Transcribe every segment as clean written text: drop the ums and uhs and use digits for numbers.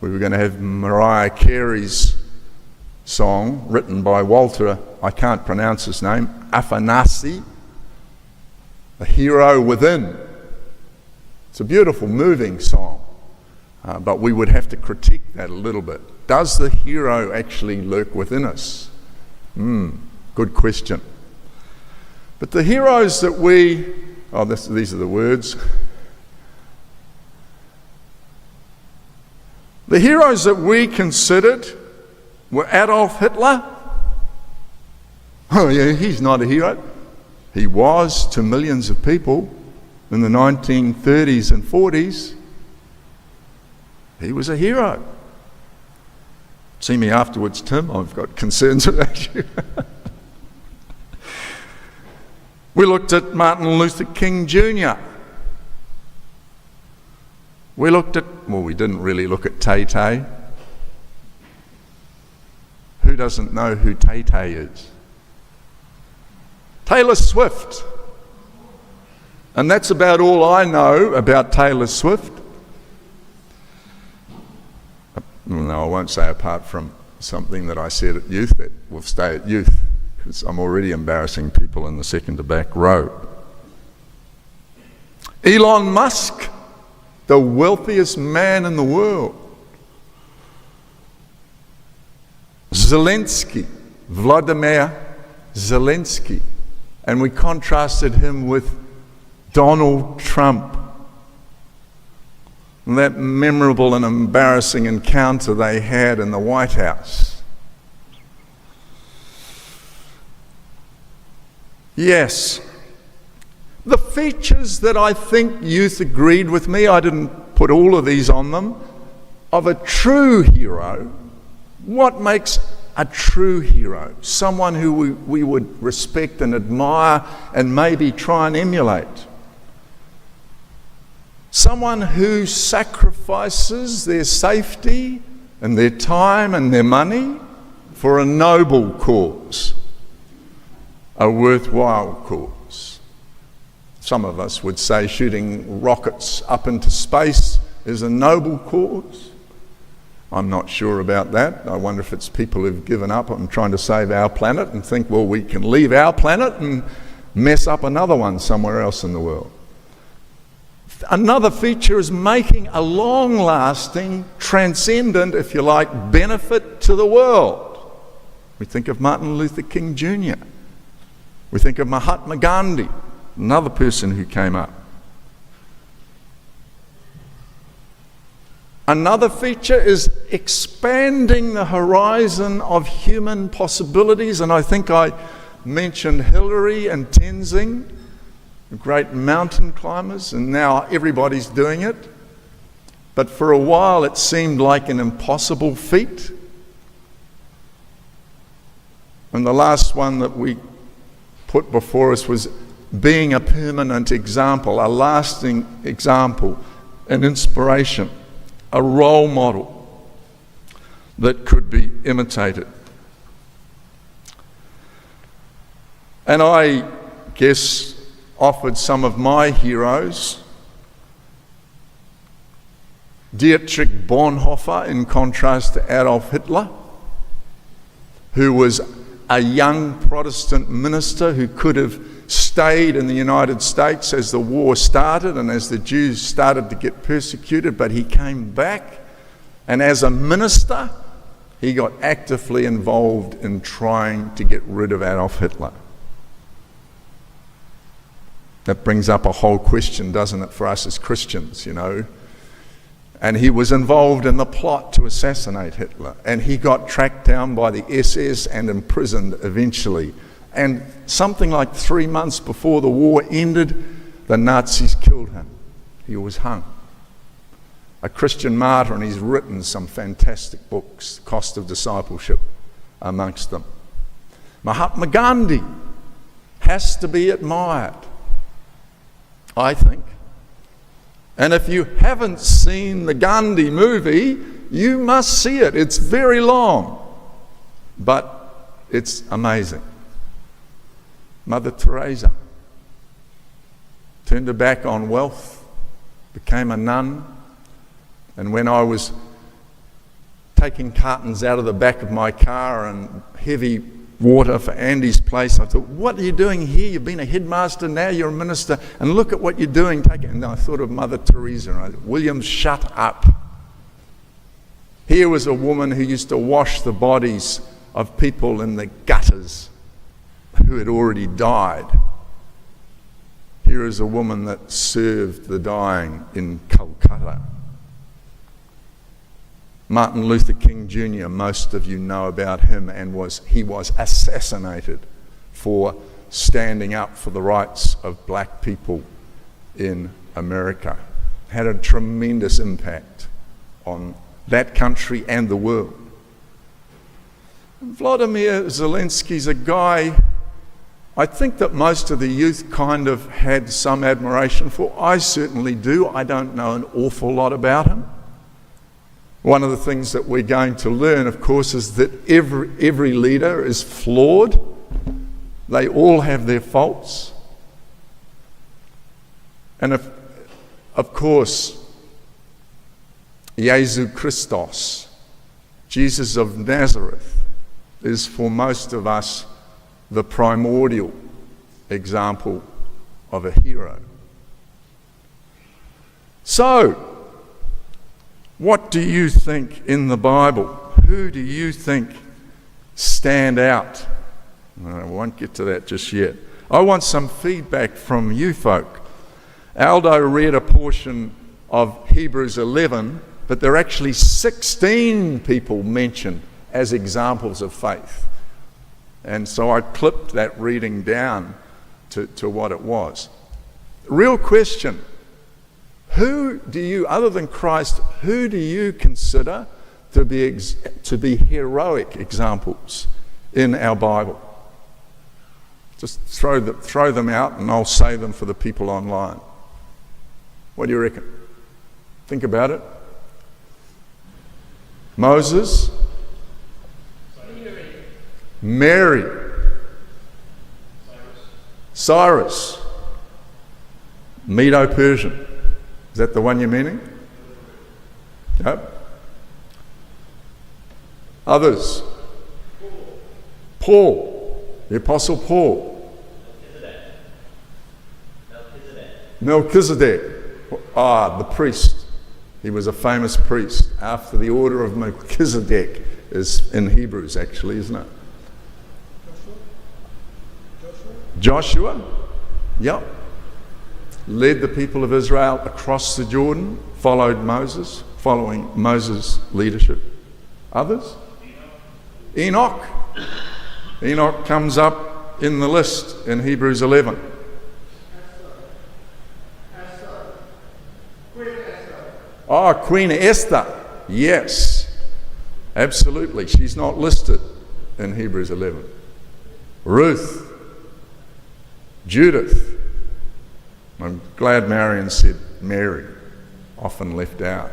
We were going to have Mariah Carey's song, written by Walter, I can't pronounce his name, Afanasi, A Hero Within. It's a beautiful, moving song, but we would have to critique that a little bit. Does the hero actually lurk within us? Good question. But the heroes that these are the words. The heroes that we considered were Adolf Hitler. Oh yeah, he's not a hero. He was to millions of people in the 1930s and 40s. He was a hero. See me afterwards, Tim. I've got concerns about you. We looked at Martin Luther King Jr. We didn't really look at Tay-Tay. Who doesn't know who Tay-Tay is? Taylor Swift. And that's about all I know about Taylor Swift. No, I won't say apart from something that I said at youth that will stay at youth, because I'm already embarrassing people in the second to back row. Elon Musk, the wealthiest man in the world. Zelensky, Vladimir Zelensky. And we contrasted him with Donald Trump. And that memorable and embarrassing encounter they had in the White House. Yes, the features that I think youth agreed with me, I didn't put all of these on them, of a true hero. What makes a true hero? Someone who we would respect and admire and maybe try and emulate. Someone who sacrifices their safety and their time and their money for a noble cause, a worthwhile cause. Some of us would say shooting rockets up into space is a noble cause. I'm not sure about that. I wonder if it's people who've given up on trying to save our planet and think, well, we can leave our planet and mess up another one somewhere else in the world. Another feature is making a long-lasting, transcendent, if you like, benefit to the world. We think of Martin Luther King Jr. We think of Mahatma Gandhi, another person who came up. Another feature is expanding the horizon of human possibilities, and I think I mentioned Hillary and Tenzing, great mountain climbers, and now everybody's doing it. But for a while it seemed like an impossible feat. And the last one that we put before us was being a permanent example, a lasting example, an inspiration, a role model that could be imitated. And I guess offered some of my heroes. Dietrich Bonhoeffer, in contrast to Adolf Hitler, who was a young Protestant minister who could have stayed in the United States as the war started and as the Jews started to get persecuted, but he came back, and as a minister, he got actively involved in trying to get rid of Adolf Hitler. That brings up a whole question, doesn't it, for us as Christians, you know. And he was involved in the plot to assassinate Hitler, and he got tracked down by the SS and imprisoned eventually. And something like 3 months before the war ended, the Nazis killed him. He was hung. A Christian martyr, and he's written some fantastic books, Cost of Discipleship amongst them. Mahatma Gandhi has to be admired, I think. And if you haven't seen the Gandhi movie, you must see it. It's very long, but it's amazing. Mother Teresa turned her back on wealth, became a nun, and when I was taking cartons out of the back of my car and heavy water for Andy's place. I thought, what are you doing here? You've been a headmaster, now you're a minister, and look at what you're doing. And I thought of Mother Teresa, and I thought, William, shut up. Here was a woman who used to wash the bodies of people in the gutters who had already died. Here is a woman that served the dying in Calcutta. Martin Luther King Jr., most of you know about him, and he was assassinated for standing up for the rights of black people in America. Had a tremendous impact on that country and the world. Vladimir Zelensky's a guy I think that most of the youth kind of had some admiration for. I certainly do. I don't know an awful lot about him. One of the things that we're going to learn, of course, is that every leader is flawed. They all have their faults. And of course, Jesus Christos, Jesus of Nazareth, is for most of us the primordial example of a hero. So, what do you think in the Bible? Who do you think stand out? I won't get to that just yet. I want some feedback from you folk. Aldo read a portion of Hebrews 11, but there are actually 16 people mentioned as examples of faith. And so I clipped that reading down to what it was. Real question. Who do you, other than Christ, who do you consider to be heroic examples in our Bible? Just throw them out and I'll say them for the people online. What do you reckon? Think about it. Moses. Mary. Cyrus. Medo-Persian. Is that the one you're meaning? Yep. Others. Paul. The Apostle Paul. Melchizedek. The priest. He was a famous priest. After the order of Melchizedek is in Hebrews, actually, isn't it? Joshua. Yep. Led the people of Israel across the Jordan, following Moses' leadership. Others? Enoch. Enoch comes up in the list in Hebrews 11. Queen Esther. Yes, absolutely. She's not listed in Hebrews 11. Ruth. Judith. I'm glad Marion said Mary, often left out.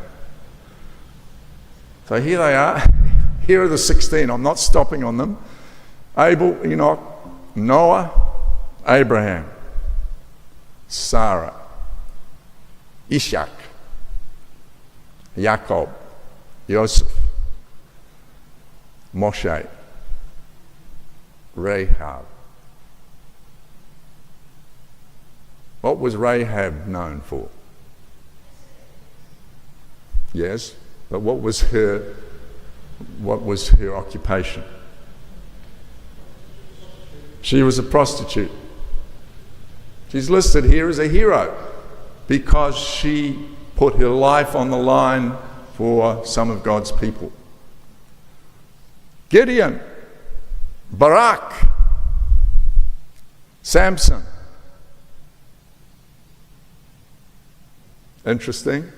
So here they are. Here are the 16. I'm not stopping on them. Abel, Enoch, Noah, Abraham, Sarah, Ishak, Jacob, Joseph, Moshe, Rahab. What was Rahab known for? Yes, but what was her occupation? She was a prostitute. She's listed here as a hero because she put her life on the line for some of God's people. Gideon, Barak, Samson. Interesting.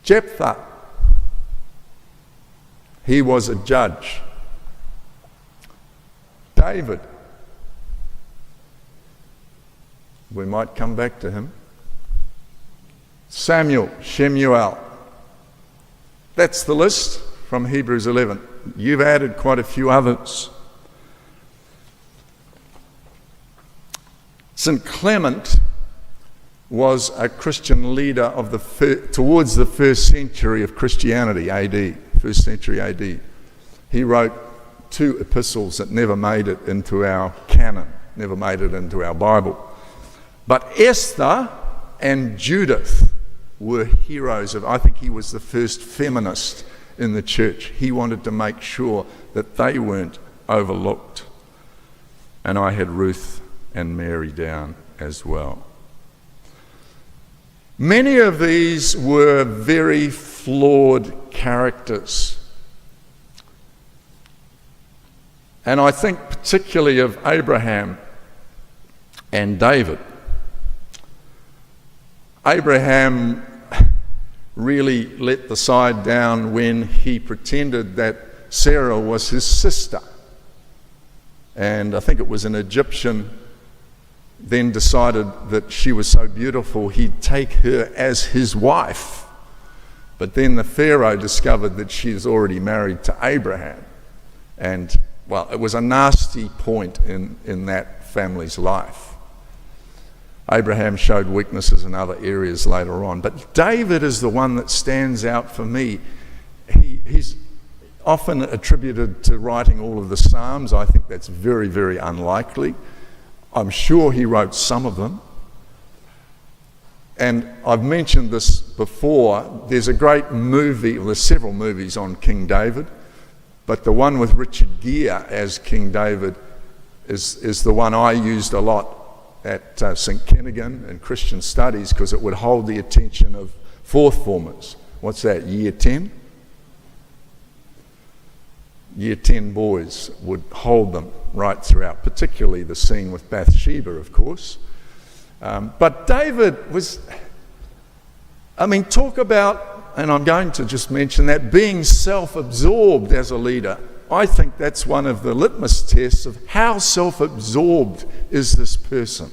Jephthah. He was a judge. David. We might come back to him. Samuel, Shemuel. That's the list from Hebrews 11. You've added quite a few others. St. Clement was a Christian leader of towards the first century of Christianity, AD, first century AD. He wrote 2 epistles that never made it into our canon, never made it into our Bible. But Esther and Judith were heroes I think he was the first feminist in the church. He wanted to make sure that they weren't overlooked. And I had Ruth and Mary down as well. Many of these were very flawed characters. And I think particularly of Abraham and David. Abraham really let the side down when he pretended that Sarah was his sister. And I think it was an Egyptian then decided that she was so beautiful he'd take her as his wife. But then the Pharaoh discovered that she is already married to Abraham. And, well, it was a nasty point in that family's life. Abraham showed weaknesses in other areas later on. But David is the one that stands out for me. He's often attributed to writing all of the Psalms. I think that's very, very unlikely. I'm sure he wrote some of them. And I've mentioned this before. There's a great movie, well, there's several movies on King David, but the one with Richard Gere as King David is the one I used a lot at St. Kentigern in Christian Studies, because it would hold the attention of fourth formers. What's that, year 10? Year 10 boys would hold them right throughout, particularly the scene with Bathsheba, of course. But David was, talk about, and I'm going to just mention that, being self-absorbed as a leader. I think that's one of the litmus tests of how self-absorbed is this person.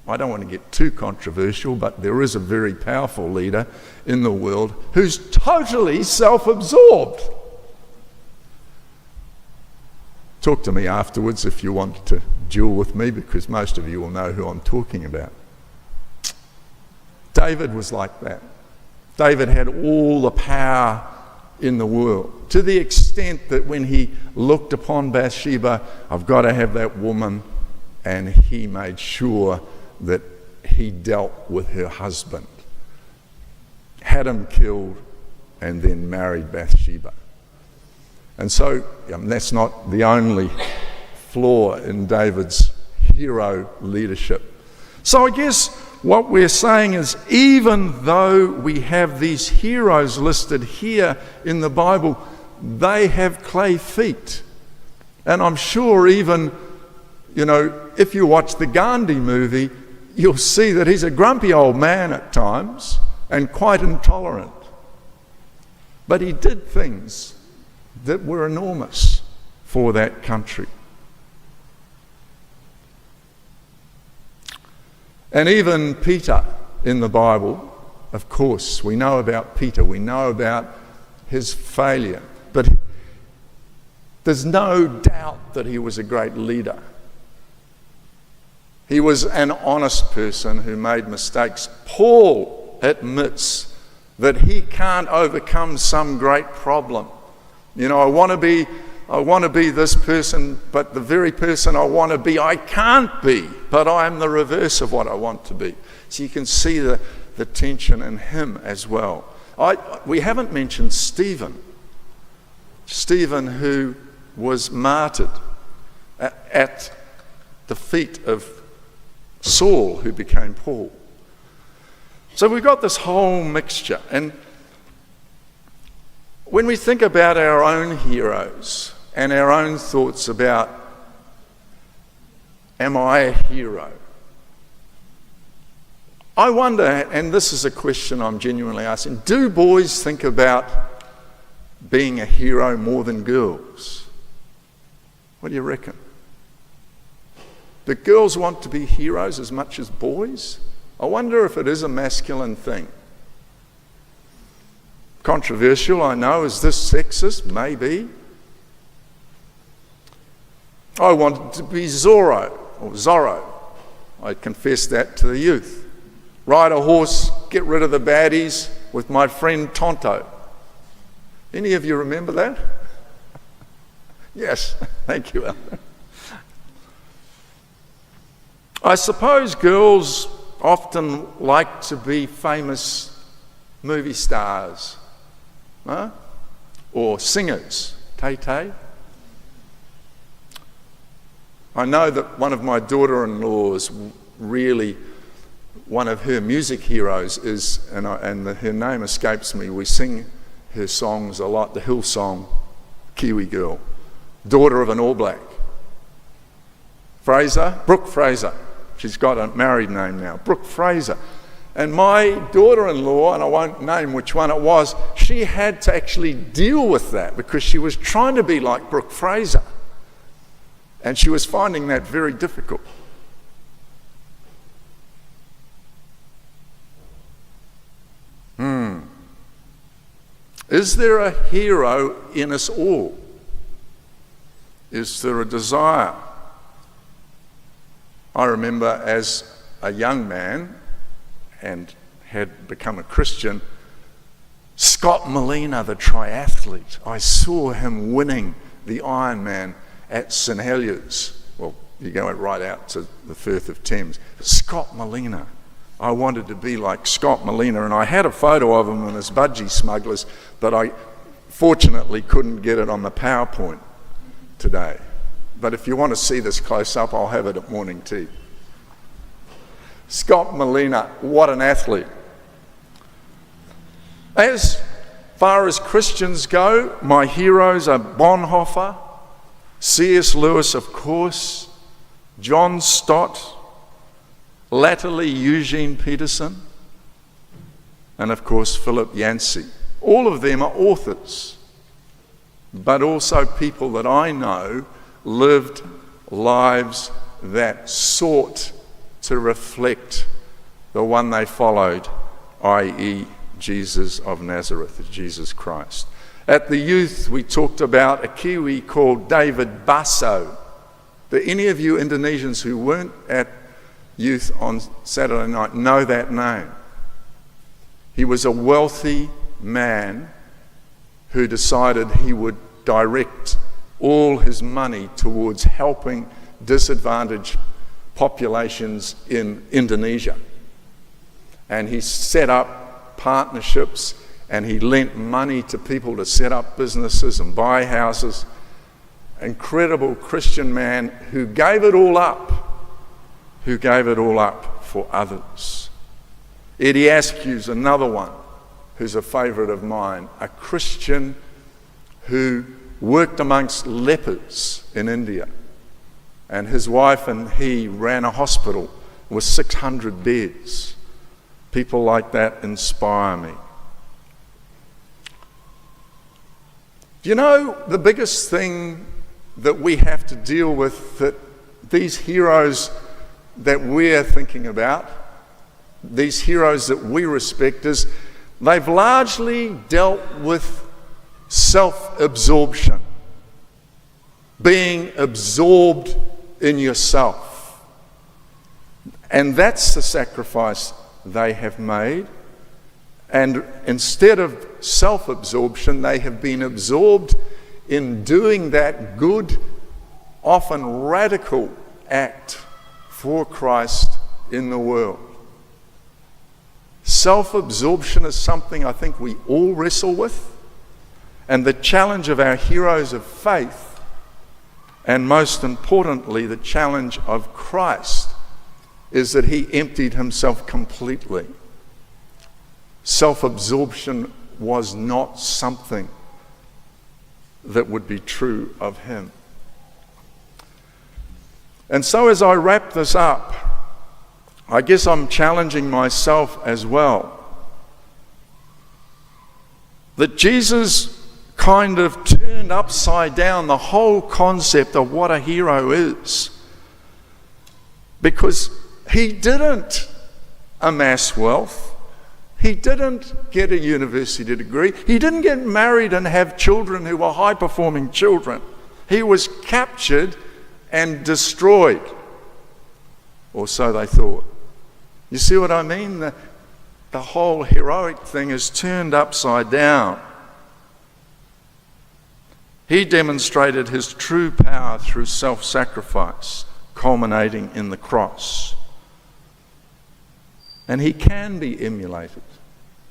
I don't want to get too controversial, but there is a very powerful leader in the world who's totally self-absorbed. Talk to me afterwards if you want to duel with me, because most of you will know who I'm talking about. David was like that. David had all the power in the world, to the extent that when he looked upon Bathsheba, I've got to have that woman, and he made sure that he dealt with her husband, had him killed, and then married Bathsheba. And so that's not the only flaw in David's hero leadership. So I guess what we're saying is, even though we have these heroes listed here in the Bible, they have clay feet. And I'm sure even, if you watch the Gandhi movie, you'll see that he's a grumpy old man at times and quite intolerant. But he did things that were enormous for that country. And even Peter in the Bible, of course, we know about Peter, we know about his failure, but there's no doubt that he was a great leader. He was an honest person who made mistakes. Paul admits that he can't overcome some great problem. I want to be this person, but the very person I want to be, I can't be, but I'm the reverse of what I want to be. So you can see the tension in him as well. We haven't mentioned Stephen, who was martyred at the feet of Saul, who became Paul. So we've got this whole mixture. And when we think about our own heroes and our own thoughts about, am I a hero? I wonder, and this is a question I'm genuinely asking, do boys think about being a hero more than girls? What do you reckon? Do girls want to be heroes as much as boys? I wonder if it is a masculine thing. Controversial, I know. Is this sexist? Maybe. I wanted to be Zorro. I confessed that to the youth. ride a horse, get rid of the baddies with my friend Tonto. Any of you remember that? Yes, thank you, Alan. I suppose girls often like to be famous movie stars, huh? Or singers. Tay-Tay. I know that one of my daughter-in-laws, really one of her music heroes is, her name escapes me, we sing her songs a lot, the Hillsong, Kiwi girl, daughter of an All Black. Brooke Fraser. She's got a married name now, Brooke Fraser. And my daughter-in-law, and I won't name which one it was, she had to actually deal with that because she was trying to be like Brooke Fraser. And she was finding that very difficult. Is there a hero in us all? Is there a desire? I remember as a young man and had become a Christian, Scott Molina, the triathlete, I saw him winning the Ironman at St Heliers. Well, you go right out to the Firth of Thames. Scott Molina. I wanted to be like Scott Molina, and I had a photo of him in his Budgie Smugglers, but I fortunately couldn't get it on the PowerPoint today. But if you want to see this close up, I'll have it at morning tea. Scott Molina, what an athlete. As far as Christians go, my heroes are Bonhoeffer, C.S. Lewis, of course, John Stott, latterly Eugene Peterson, and of course Philip Yancey. All of them are authors, but also people that I know lived lives that sought to reflect the one they followed, i.e. Jesus of Nazareth, Jesus Christ. At the youth, we talked about a Kiwi called David Basso. Do any of you Indonesians who weren't at youth on Saturday night know that name? He was a wealthy man who decided he would direct all his money towards helping disadvantaged populations in Indonesia. And he set up partnerships and he lent money to people to set up businesses and buy houses. Incredible Christian man who gave it all up for others. Eddie Askew's another one who's a favourite of mine, a Christian who worked amongst lepers in India. And his wife and he ran a hospital with 600 beds. People like that inspire me. You know, the biggest thing that we have to deal with, that these heroes that we're thinking about, these heroes that we respect, is they've largely dealt with self-absorption, being absorbed in yourself. And that's the sacrifice they have made. And instead of self-absorption, they have been absorbed in doing that good, often radical act for Christ in the world. Self-absorption is something I think we all wrestle with. And the challenge of our heroes of faith, and most importantly, the challenge of Christ, is that he emptied himself completely. Self-absorption was not something that would be true of him. And so as I wrap this up, I guess I'm challenging myself as well. That Jesus kind of turned upside down the whole concept of what a hero is. Because he didn't amass wealth. He didn't get a university degree. He didn't get married and have children who were high-performing children. He was captured and destroyed, or so they thought. You see what I mean? The whole heroic thing is turned upside down. He demonstrated his true power through self-sacrifice, culminating in the cross. And he can be emulated.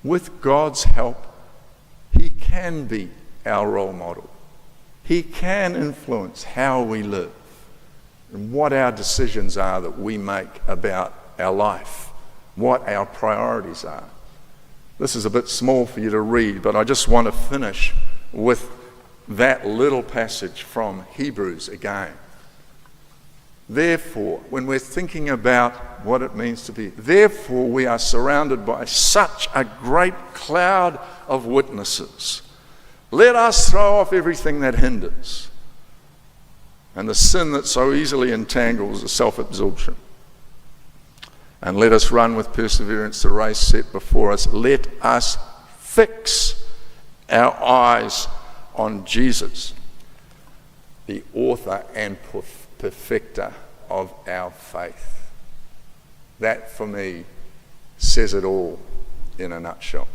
With God's help, he can be our role model. He can influence how we live and what our decisions are that we make about our life, what our priorities are. This is a bit small for you to read, but I just want to finish with that little passage from Hebrews again. Therefore, when we're thinking about what it means to be, therefore we are surrounded by such a great cloud of witnesses. Let us throw off everything that hinders and the sin that so easily entangles the self-absorption. And let us run with perseverance the race set before us. Let us fix our eyes on Jesus, the author and perfecter of our faith. That, for me, says it all in a nutshell.